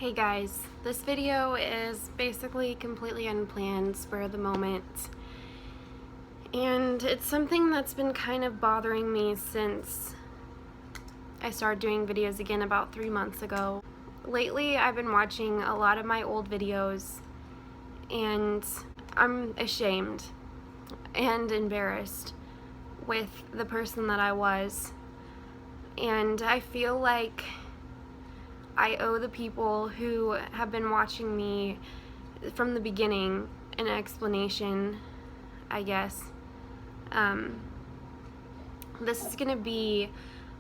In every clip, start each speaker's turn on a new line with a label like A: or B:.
A: Hey guys, this video is basically completely unplanned, spur of the moment, and it's something that's been kind of bothering me since I started doing videos again about 3 months ago. Lately I've been watching a lot of my old videos and I'm ashamed and embarrassed with the person that I was, and I feel like I owe the people who have been watching me from the beginning an explanation, I guess. This is gonna be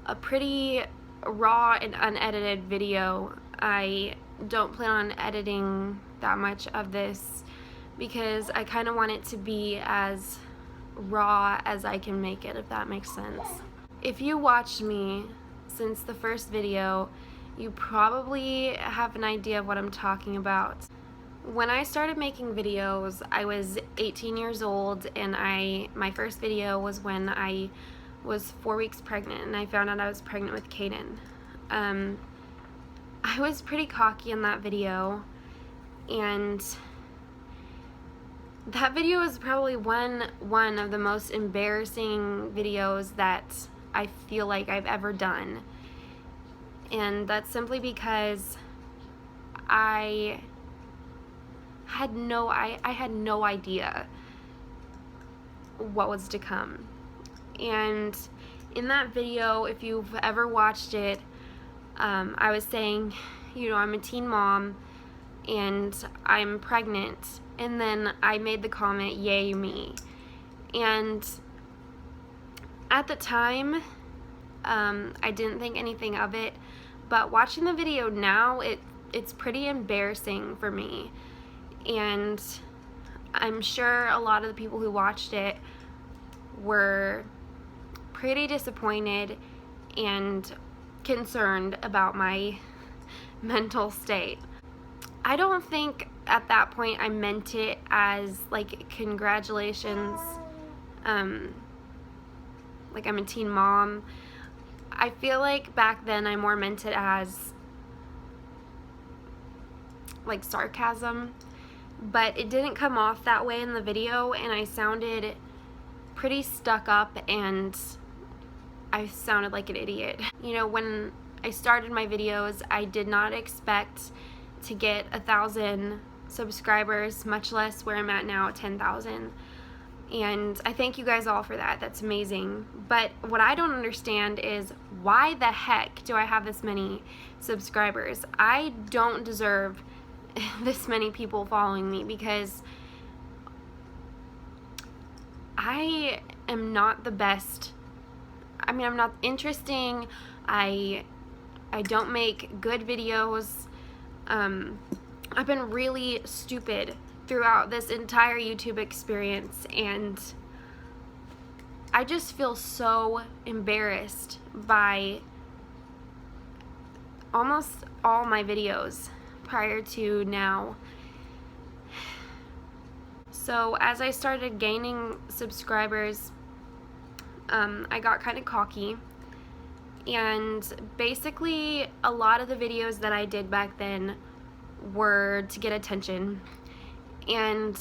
A: a pretty raw and unedited video. I don't plan on editing that much of this because I kind of want it to be as raw as I can make it, if that makes sense. If you watched me since the first video, you probably have an idea of what I'm talking about. When I started making videos, I was 18 years old, and my first video was when I was 4 weeks pregnant, and I found out I was pregnant with Kaiden. I was pretty cocky in that video, and that video was probably one of the most embarrassing videos that I feel like I've ever done. And that's simply because I had no idea what was to come. And in that video, if you've ever watched it, I was saying, I'm a teen mom and I'm pregnant, and then I made the comment, "Yay me." And at the time, I didn't think anything of it, but watching the video now, it's pretty embarrassing for me, and I'm sure a lot of the people who watched it were pretty disappointed and concerned about my mental state. I don't think at that point I meant it as like congratulations, like I'm a teen mom. I feel like back then I more meant it as like sarcasm, but it didn't come off that way in the video, and I sounded pretty stuck up and I sounded like an idiot. When I started my videos, I did not expect to get 1,000 subscribers, much less where I'm at now, 10,000. And I thank you guys all for that. That's amazing. But what I don't understand is, why the heck do I have this many subscribers? I don't deserve this many people following me, because I am not the best. I'm not interesting. I don't make good videos. I've been really stupid throughout this entire YouTube experience, and I just feel so embarrassed by almost all my videos prior to now. So as I started gaining subscribers, I got kind of cocky, and basically a lot of the videos that I did back then were to get attention. And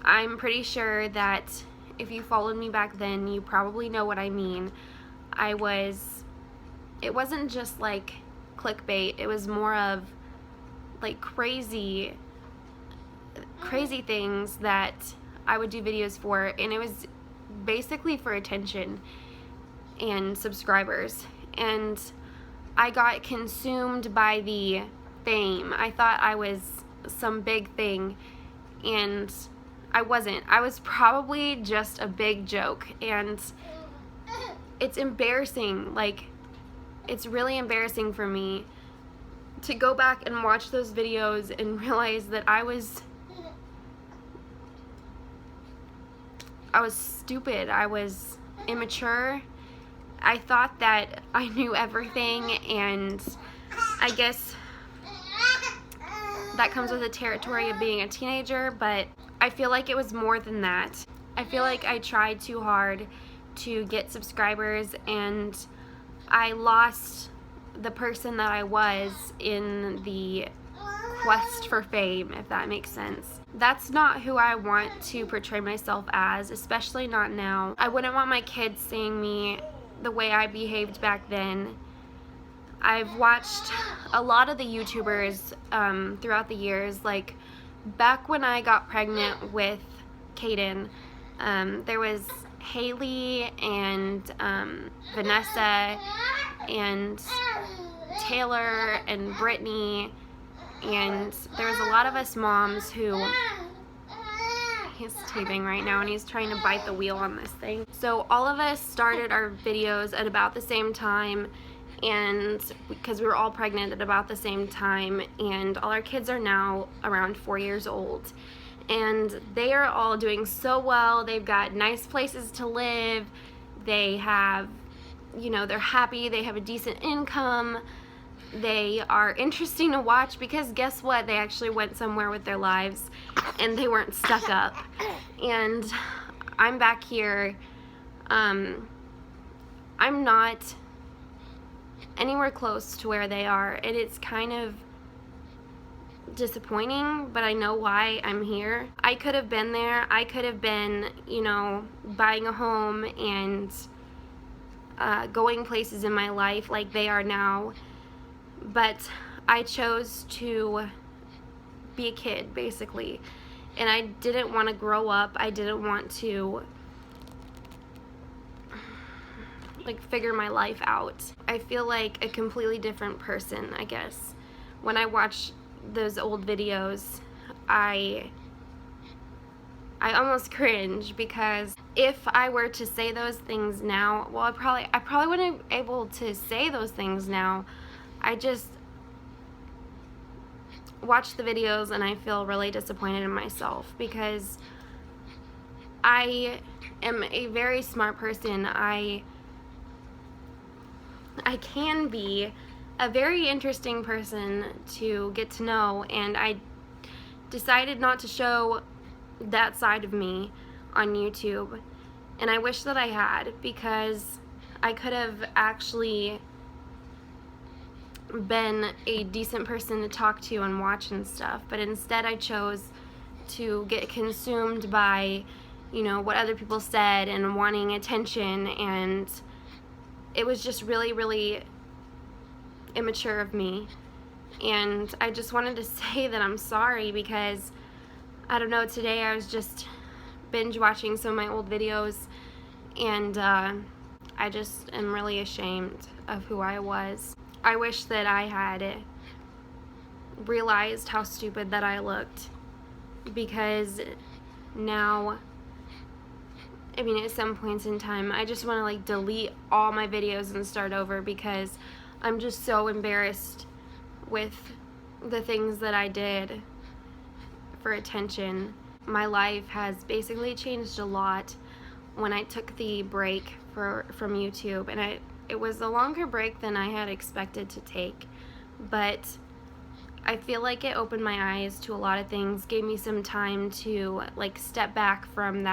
A: I'm pretty sure that if you followed me back then, you probably know what I mean. It wasn't just like clickbait, it was more of like crazy things that I would do videos for, and it was basically for attention and subscribers. And I got consumed by the fame. I thought I was some big thing, and I wasn't. I was probably just a big joke, and it's embarrassing. Like, it's really embarrassing for me to go back and watch those videos and realize that I was stupid. I was immature. I thought that I knew everything, and I guess that comes with the territory of being a teenager, but I feel like it was more than that. I feel like I tried too hard to get subscribers, and I lost the person that I was in the quest for fame, if that makes sense. That's not who I want to portray myself as, especially not now. I wouldn't want my kids seeing me the way I behaved back then. I've watched a lot of the YouTubers throughout the years. Like back when I got pregnant with Kaiden, there was Haley and Vanessa and Taylor and Brittany, and there was a lot of us moms who, he's taping right now and he's trying to bite the wheel on this thing. So all of us started our videos at about the same time, and because we were all pregnant at about the same time, and all our kids are now around 4 years old, and they are all doing so well. They've got nice places to live, they have, you know, they're happy, they have a decent income, they are interesting to watch because guess what, they actually went somewhere with their lives and they weren't stuck up. And I'm back here, I'm not anywhere close to where they are, and it's kind of disappointing, but I know why I'm here. I could have been there. I could have been, you know, buying a home and going places in my life like they are now, but I chose to be a kid, basically, and I didn't want to grow up. I didn't want to like figure my life out. I feel like a completely different person, I guess. When I watch those old videos, I almost cringe, because if I were to say those things now, well, I probably wouldn't be able to say those things now. I just watch the videos and I feel really disappointed in myself, because I am a very smart person. I can be a very interesting person to get to know, and I decided not to show that side of me on YouTube, and I wish that I had, because I could have actually been a decent person to talk to and watch and stuff, but instead I chose to get consumed by, you know, what other people said and wanting attention, and it was just really, really immature of me. And I just wanted to say that I'm sorry, because I don't know, today I was just binge watching some of my old videos, and I just am really ashamed of who I was. I wish that I had realized how stupid that I looked, because now, I mean, at some points in time, I just want to like delete all my videos and start over, because I'm just so embarrassed with the things that I did for attention. My life has basically changed a lot when I took the break from YouTube, and it was a longer break than I had expected to take, but I feel like it opened my eyes to a lot of things, gave me some time to like step back from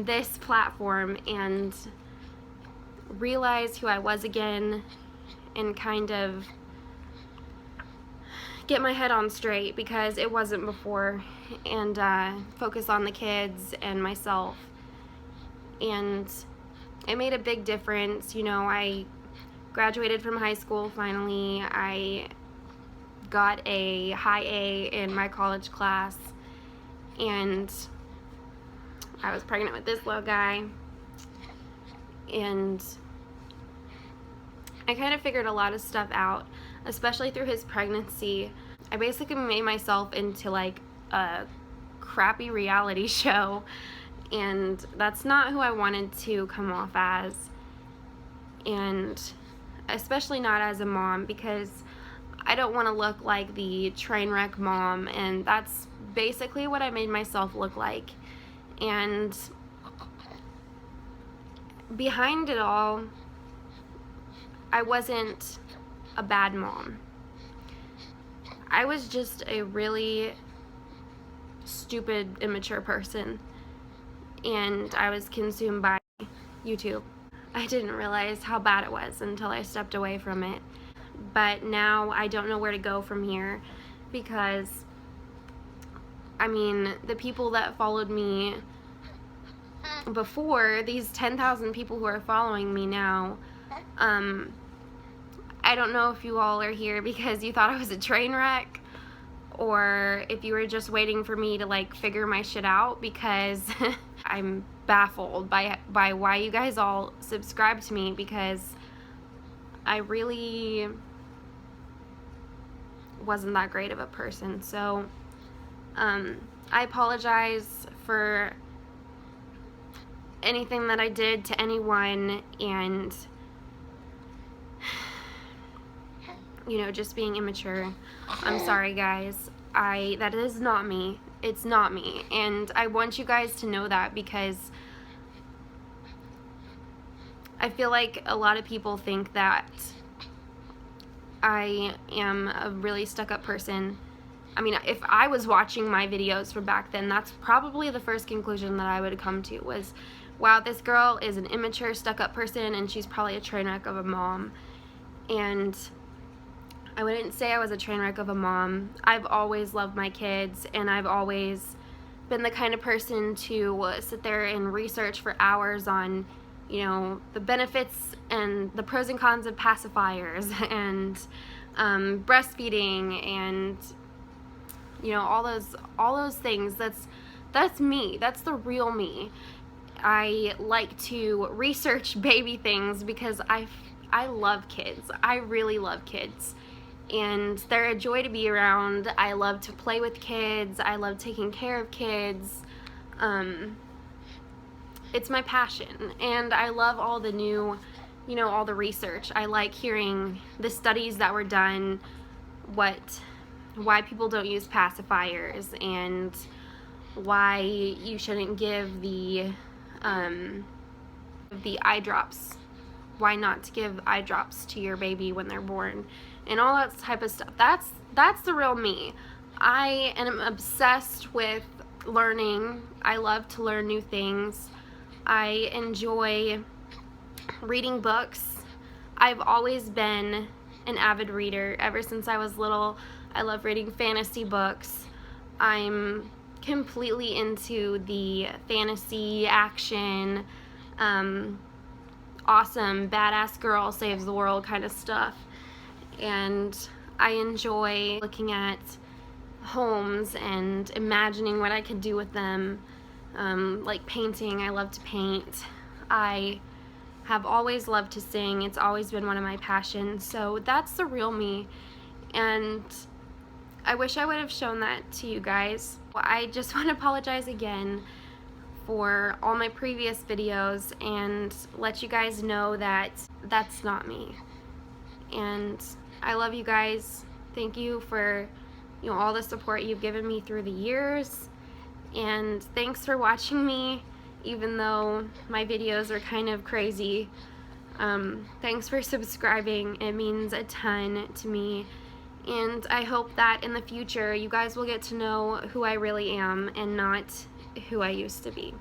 A: this platform and realize who I was again, and kind of get my head on straight, because it wasn't before, and focus on the kids and myself. And it made a big difference. You know, I graduated from high school finally. I got a high A in my college class, and I was pregnant with this little guy, and I kind of figured a lot of stuff out, especially through his pregnancy. I basically made myself into like a crappy reality show, and that's not who I wanted to come off as, and especially not as a mom, because I don't want to look like the train wreck mom, and that's basically what I made myself look like. And behind it all, I wasn't a bad mom. I was just a really stupid, immature person, and I was consumed by YouTube. I didn't realize how bad it was until I stepped away from it. But now I don't know where to go from here, because I mean, the people that followed me before, these 10,000 people who are following me now, I don't know if you all are here because you thought I was a train wreck, or if you were just waiting for me to like figure my shit out, because I'm baffled by why you guys all subscribe to me, because I really wasn't that great of a person. So I apologize for anything that I did to anyone, and you know, just being immature. I'm sorry, guys. That is not me. It's not me. And I want you guys to know that, because I feel like a lot of people think that I am a really stuck-up person. I mean, if I was watching my videos from back then, that's probably the first conclusion that I would come to was, wow, this girl is an immature, stuck-up person, and she's probably a train wreck of a mom. And I wouldn't say I was a train wreck of a mom. I've always loved my kids, and I've always been the kind of person to sit there and research for hours on, you know, the benefits and the pros and cons of pacifiers and breastfeeding, and you know, all those things. That's me. That's the real me. I like to research baby things because I love kids. I really love kids, and they're a joy to be around. I love to play with kids. I love taking care of kids. It's my passion, and I love all the new, you know, all the research. I like hearing the studies that were done, why people don't use pacifiers, and why you shouldn't give the eye drops, why not to give eye drops to your baby when they're born, and all that type of stuff. That's the real me. I am obsessed with learning. I love to learn new things. I enjoy reading books. I've always been an avid reader ever since I was little. I love reading fantasy books. I'm completely into the fantasy, action, awesome, badass girl saves the world kind of stuff. And I enjoy looking at homes and imagining what I could do with them. Like painting, I love to paint. I have always loved to sing. It's always been one of my passions. So that's the real me, and I wish I would have shown that to you guys. I just want to apologize again for all my previous videos and let you guys know that that's not me. And I love you guys. Thank you for, you know, all the support you've given me through the years. And thanks for watching me, even though my videos are kind of crazy. Thanks for subscribing. It means a ton to me. And I hope that in the future you guys will get to know who I really am and not who I used to be.